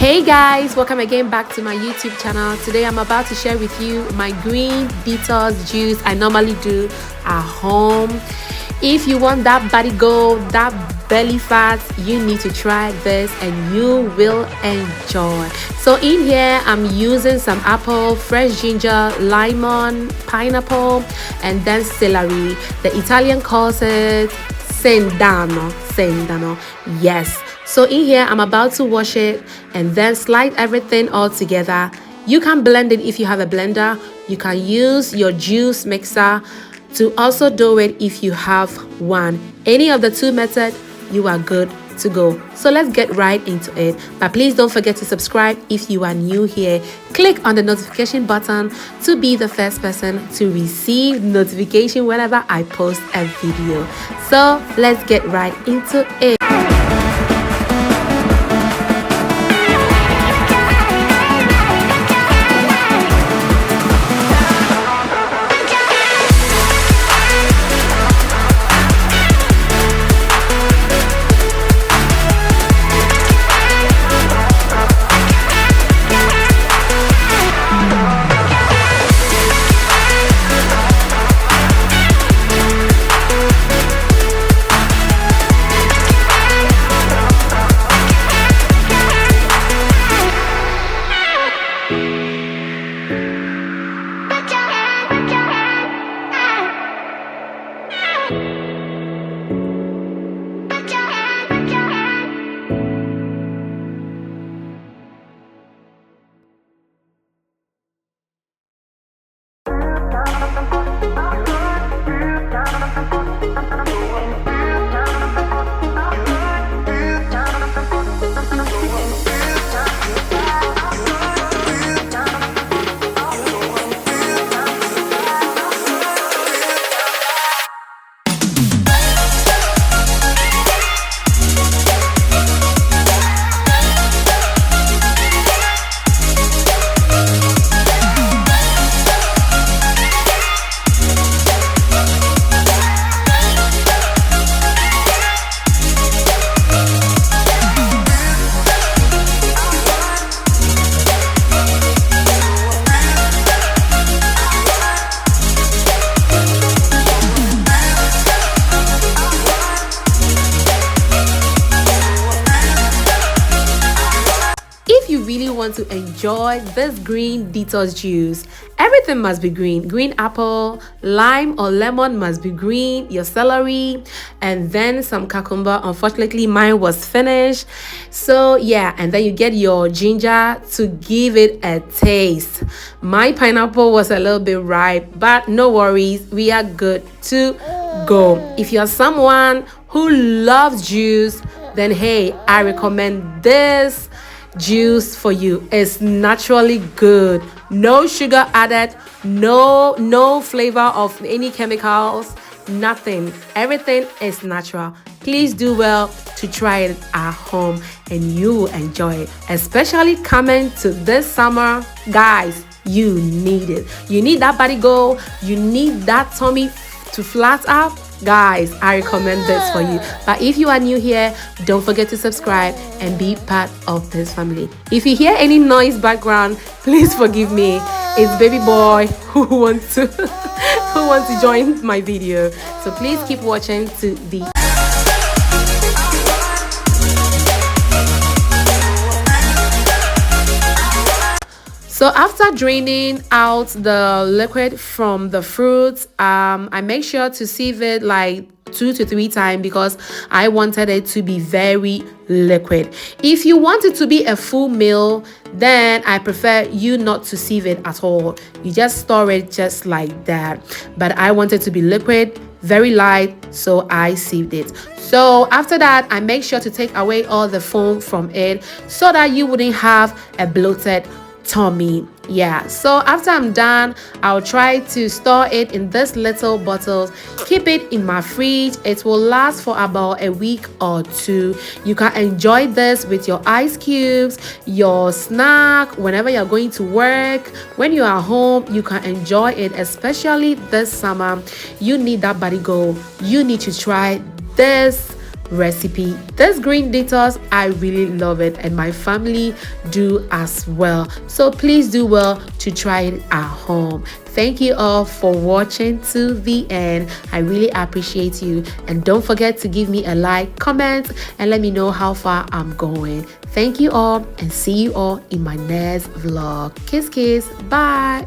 Hey guys, welcome again back to my YouTube channel. Today I'm about to share with you my green detox juice I normally do at home. If you want that body goal, that belly fat, you need to try this and you will enjoy. So in here I'm using some apple, fresh ginger, lemon, pineapple, and then celery. The Italian calls it sendano. Yes. So in here I'm about to wash it and then slide everything all together. You can blend it if you have a blender. You can use your juice mixer to also do it if you have one. Any of the two methods, you are good to go. So let's get right into it. But please don't forget to subscribe if you are new here. Click on the notification button to be the first person to receive notification whenever I post a video. So let's get right into it. Really want to enjoy this green detox juice, everything must be green apple, lime or lemon must be green, your celery, and then some cucumber. Unfortunately mine was finished, so yeah, and then you get your ginger to give it a taste. My pineapple was a little bit ripe, but no worries, we are good to go. If you're someone who loves juice, then hey, I recommend this juice for you. It's naturally good, no sugar added, no flavor of any chemicals, nothing. Everything is natural. Please do well to try it at home and you will enjoy it, especially coming to this summer. Guys, you need it. You need that body goal, you need that tummy to flat up. Guys, I recommend this for you. But if you are new here, don't forget to subscribe and be part of this family. If you hear any noise background, please forgive me. It's baby boy who wants to join my video. So please keep watching to the So after draining out the liquid from the fruits, I make sure to sieve it like 2 to 3 times because I wanted it to be very liquid. If you want it to be a full meal, then I prefer you not to sieve it at all. You just store it just like that. But I want it to be liquid, very light, so I sieved it. So after that, I make sure to take away all the foam from it so that you wouldn't have a bloated tummy. Yeah, so after I'm done, I'll try to store it in this little bottles, keep it in my fridge. It will last for about a week or 2. You can enjoy this with your ice cubes, your snack, whenever you're going to work. When you are home, you can enjoy it, especially this summer. You need that body goal. You need to try this recipe. This green detox, I really love it, and my family do as well. So please do well to try it at home. Thank you all for watching to the end. I really appreciate you. And don't forget to give me a like, comment, and let me know how far I'm going. Thank you all, and see you all in my next vlog. Kiss, kiss. Bye.